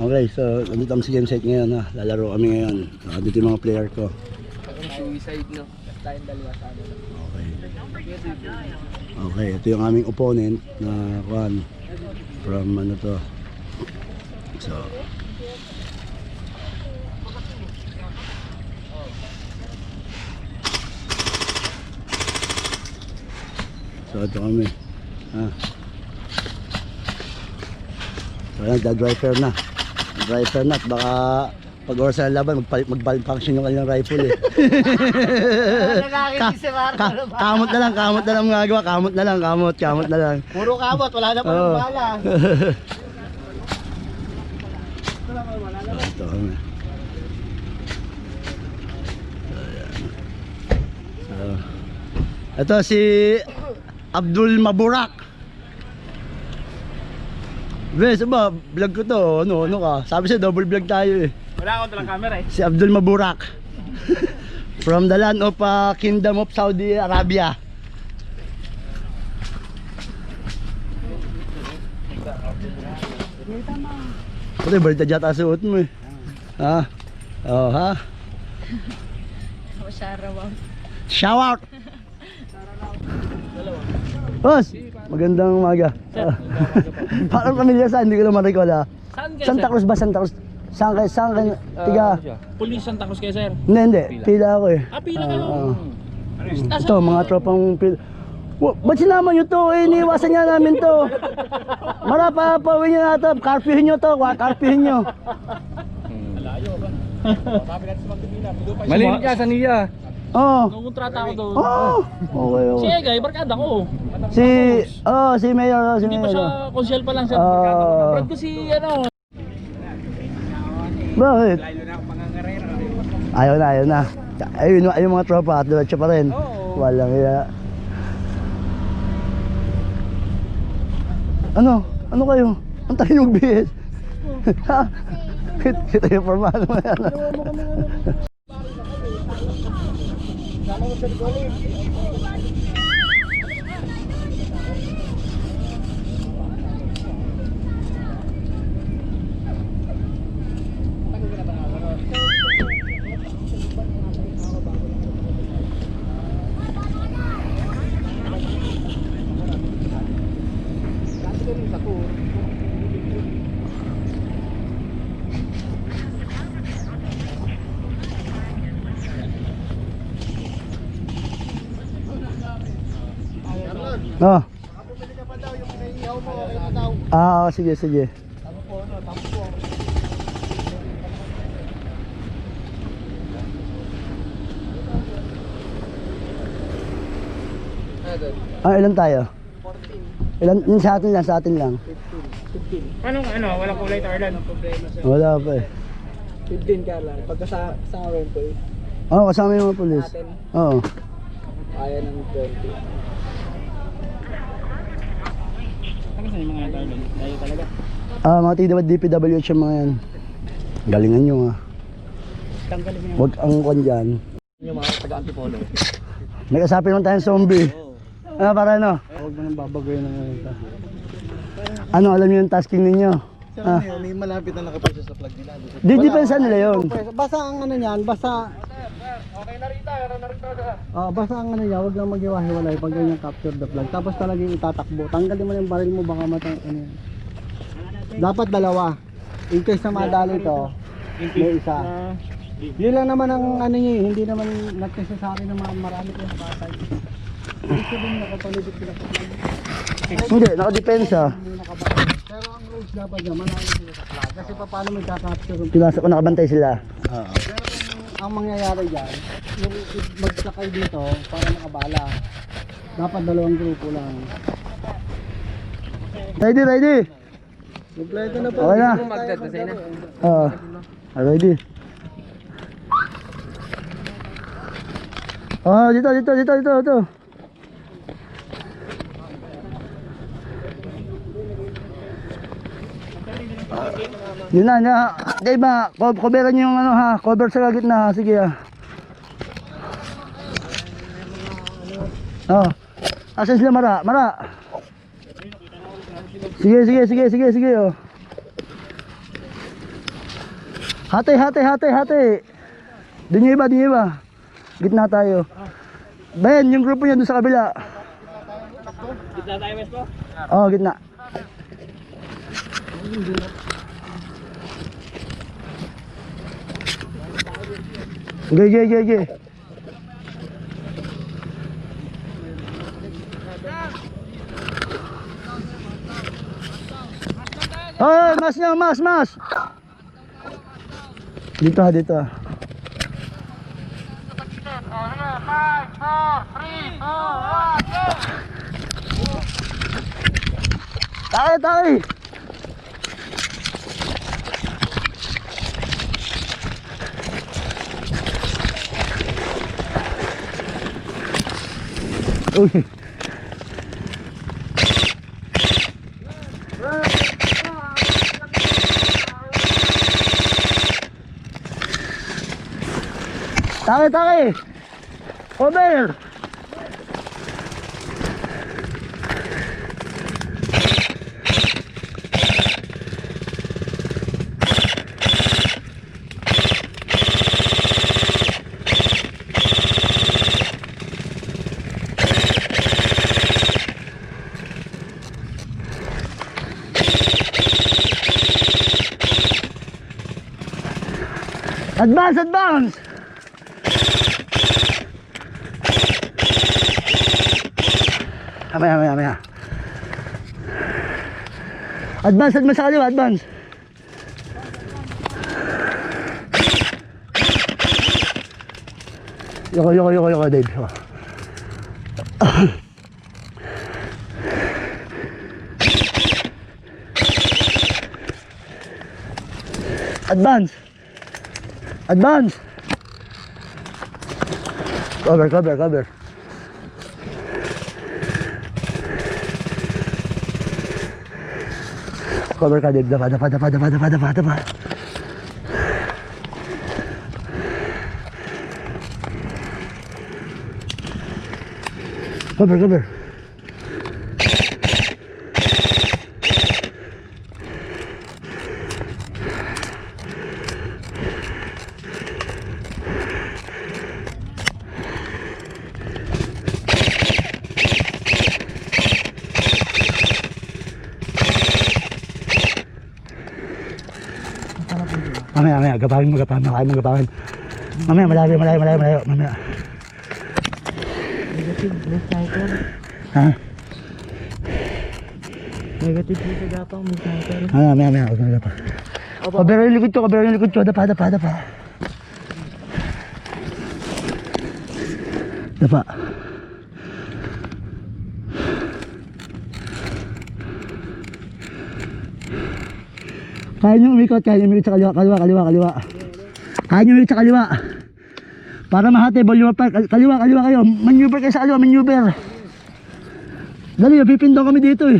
Okay, so nandito kami sa game site ngayon ha. Lalaro kami ngayon. Dito yung mga player ko. Suicide no. Tayong dalawa sa ano. Okay. Okay, ito yung aming opponent na kuan from ano to. So ito kami. So nagda-driver na. Driver na at baka pag oras na laban mag-function yung kanyang rifle eh. Kamot na lang magagawa. Kamot na lang. Puro kamot, wala na pa ng bala. Ito kami. So, ito si Abdul Maburak. Bes, ba, vlog ko to. Ano ka? Sabi siya double vlog tayo eh. Wala akong talang camera eh. Si Abdul Maburak. From the land of Kingdom of Saudi Arabia. Pati balita dyan suot mo eh. Ha? Oh ha? Shout out. Boss, magandang umaga. Parang pamilya saan, hindi ko naman recall ha. Santa Cruz ba? Santa Cruz? Saan kayo? Tiga? Police Santa Cruz kayo sir? Hindi. Pila ako eh. Pila kayo? Ito, mga tropang pila. Ba't sinama nyo to? Iniiwasan nga namin to. Marapa pa uwi nyo na ito. Karpihin nyo to. Karpihin nyo. Maliit ka sa niya. Oo. Nungkontrata ako doon. Okay. Si Egay, barkada ko. Si Mayor. Hindi pa siya, konsyel pa lang siya. Barkada ko. Brad ko si ano. Bakit? Ayaw na. Ayun mga tropa. Diretso pa rin. Walang iya. Ano kayo? Ang tayo yung bihis. Ha? Kita yung formal mo yan. Sige. Ilan tayo? 14. Ilan sa atin lang. 15. Ano, walang kulay Tarlan. Wala pa eh. 15 ka lang. Pagka sa akin po eh. Kasama yung mga pulis. Oo. Kaya ng 20. Saan yung mga Tarlan? Tayo talaga? Mga DPWH yung mga yan. Galingan nyo ha. Huwag ang kwan dyan. Yung mga taga-antipolo. May kasapin naman tayong zombie. Para ano? Huwag mo nang babagoy ng mga. Ano, alam niyo yung tasking ninyo? May malapit na nakapresyo sa plug nila. Didepensa nila yun. Basta ang ano niyan, basta Okay na rita, basta ang ano niya, wag lang maghiwa-hiwalay pag ganyan capture the flag. Tapos talagang itatakbo. Tanggalin mo yung baril mo baka matang ano yan. Dapat dalawa. In case na madali to, may isa. Yun lang naman ang ano niya, hindi naman nagkasa sa akin na marami ko yung patay. Gusto din nakapalibot sila sa flag. Hindi, nakadepensa. Pero ang rules dapat niya, manalo sila sa flag. Kasi paano may kakapture? Pinasok ko nakabantay sila. Pero ang mangyayari dyan, yung magsakay dito para makabala, dapat dalawang grupo lang. Ready? Kompleto na po. Okay na. Ready. Dito. Yun na. Diba, coveran nyo yung ano ha. Cover sa gitna ha. Sige ha. Asan sila Mara? Sige oh. Hati, hati, hati, hati. Doon yung iba, doon yung iba. Gitna tayo. Ben, yung grupo niya doon sa kabila. Gitna tayo, Wes po. Oo, gitna. Okay, okay, okay, okay. Hoy, mas niya, mas. Dito ha, dito ha. 5, 4, 3, 2, 1, go! Takay. Uy. Takay. Over. Advance. Mamaya. Advance sa kaliwa, advance. Yoko, Dave. Advance. Cover. Cover ka, Dave. Dapa. Cover. Mamaya, gabawin mo. Mamaya, malayo. Mamaya. Negative, may sniper. Ha? Negative dito gapang, may sniper. Mamaya, huwag na pa. Kabero yung likod ko. Dapa. Kaya nyo umikot sa kaliwa. Kaya nyo umikot sa kaliwa. Para mahati, volume pa. Kaliwa kayo. Maneuver kayo sa kaliwa, maneuver. Dali, pipindong kami dito eh.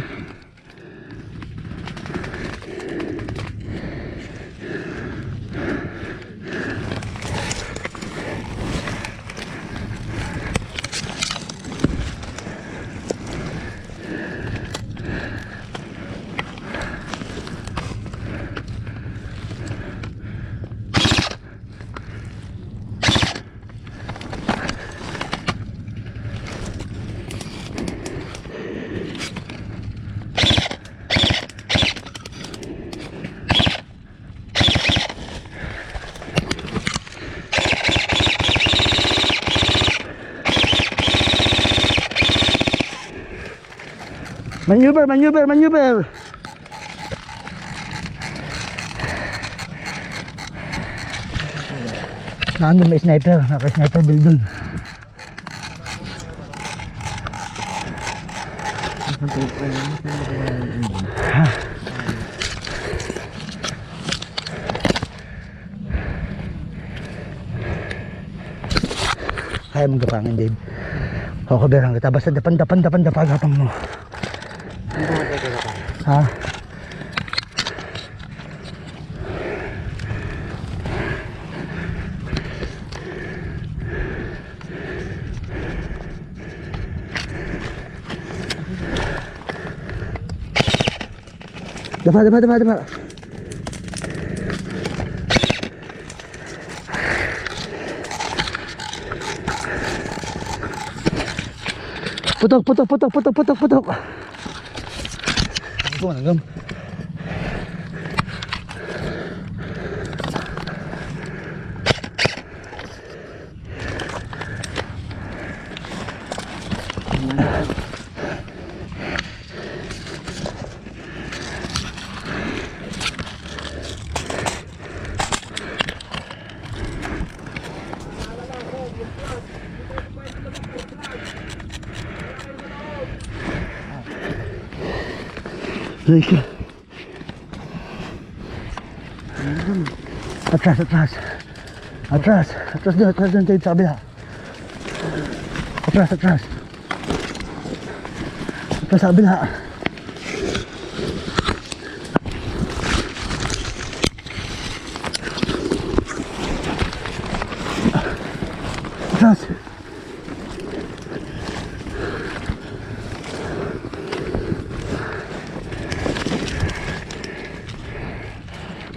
Maneuver. Nandun may sniper, naka-sniper build dun. Kaya mong gapangin, Dave. O, kaberang kita. Basta dapan gapang mo. Ha? Dapa. Putok, putok, putok, putok, putok, putok. Ito, nagam. Teka. Atras, atras. Atras, atras doon tayo sa kabila. Atras, atras. Atras sa kabila. Atras.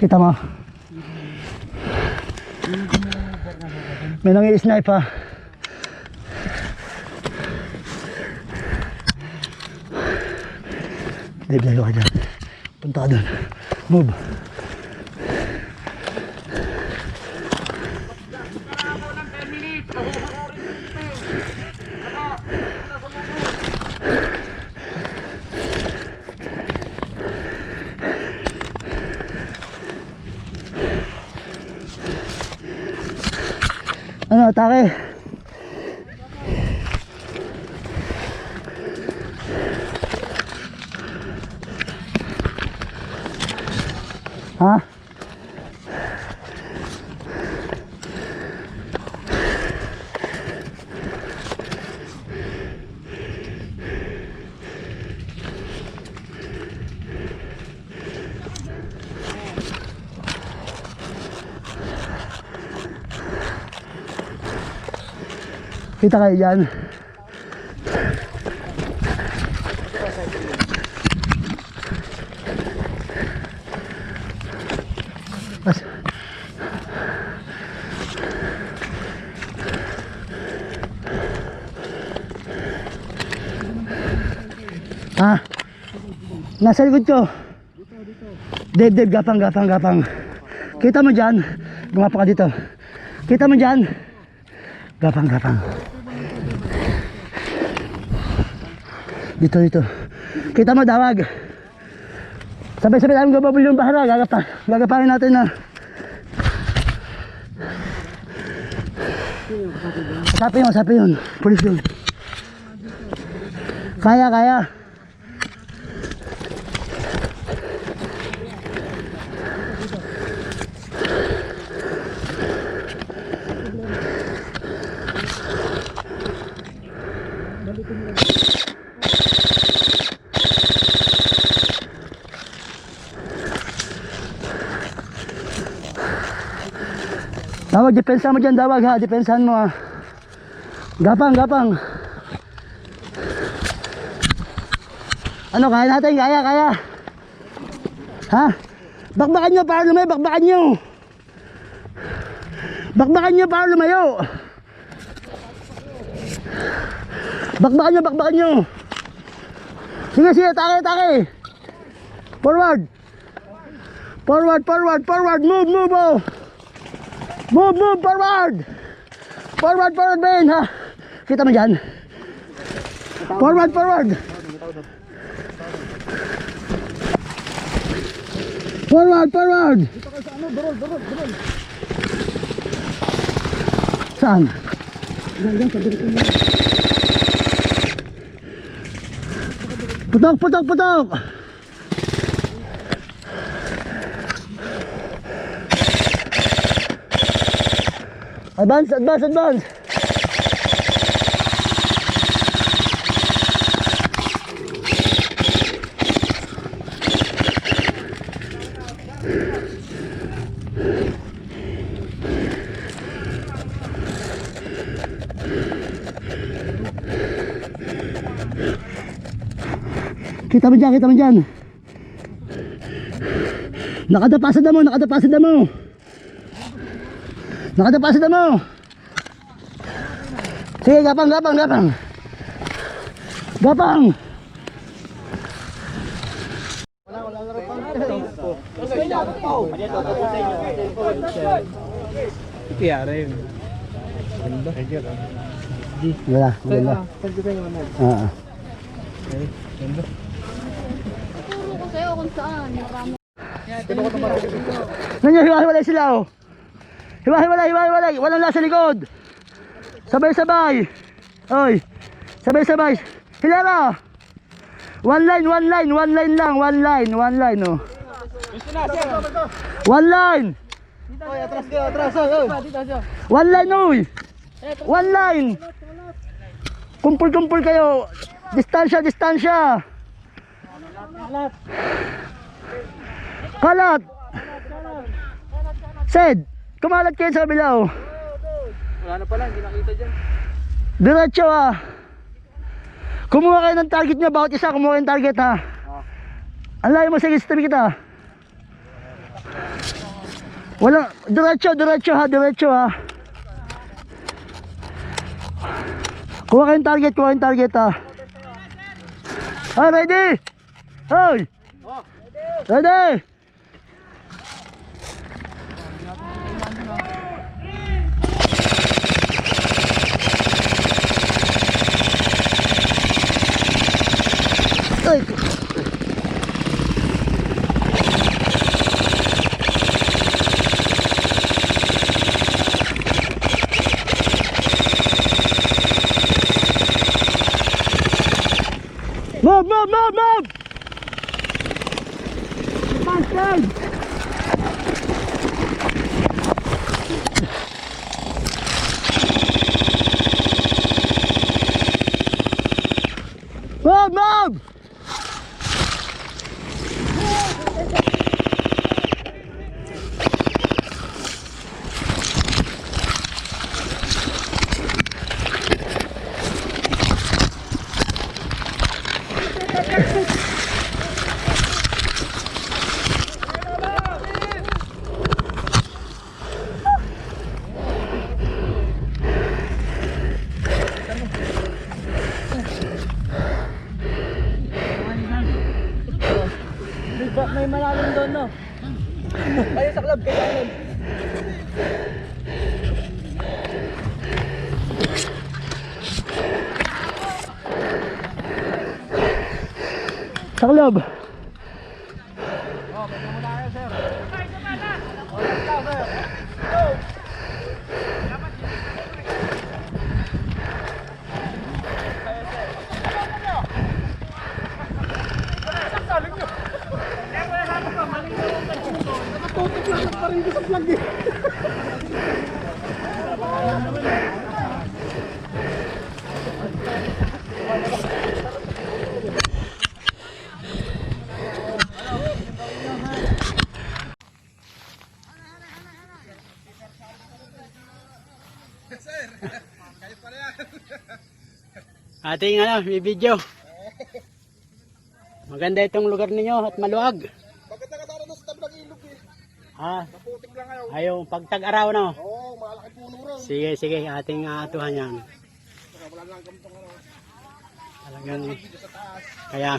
Kita mo? May nangi-snipe ha. Dave, layo ka dyan. Punta ka dun. Move. Ano, atake? Ha? Kita kayo dyan. Ha? Nasa likod ko. Dave, gapang. Kita mo dyan. Gumapa ka dito. Kita mo dyan. Gapang. Dito. Kita mo dawag. Sabay-sabay namin gababul yung bahara. Gagapangin natin na. Sapi yun. Pulis yun. Kaya. Dawag, depensa mo dyan, dawag ha, depensahan mo ha. Gapang. Ano, kaya natin, kaya. Ha? Bakbakan nyo para lumayo, bakbakan nyo para lumayo. Bakbakan nyo. Sige, atake. Forward, move oh. Move, forward, Ben, ha? Kita mo dyan? Forward. Forward. Dito kayo sa ano, durol. Saan? Diyan, sa dito mo. Putok. Advance. Kita mo dyan. Nakadapa sa damo. Sige, gapang. Gapang! Wala, wala. Ah. Turo ko sa'yo kung saan. Marami. Nanyo, hiwa-hiwalay sila oh. Hiwa-hiwalay, hiwa-hiwalay. Walang nasa likod. Sabay-sabay. Oy. Sabay-sabay. Hilera. One line lang. One line oh. One line. Oy, atras kayo, atras. Oy. One line oy. One line. Kumpul-kumpul kayo. Distansya. Kalat. Sed, kumalat kayo sa bilaw. Wala na pala, hindi nakita dyan. Diretso ah. Kumuha kayo ng target nyo, bawat isa kumuha ng target ha. Ang layo mo, sige, tabi kita. Wala, diretso ha. Kuha kayong target ha. Ah, ready? Hoy! Ready? Ay! Move! Bastard! Move! May malalim doon, no? Kayo sa club, kayo. Sa club. Ating may video. Maganda itong lugar ninyo at maluwag. Bakit nakatara na sa tabi ng ilog eh? Ha? Naputik lang kayo. Ayaw pagtag-araw no. Oo, malaki puno rin. Sige, ating atuhan yan. Wala lang gamtong ano. Talagang Sa taas. kaya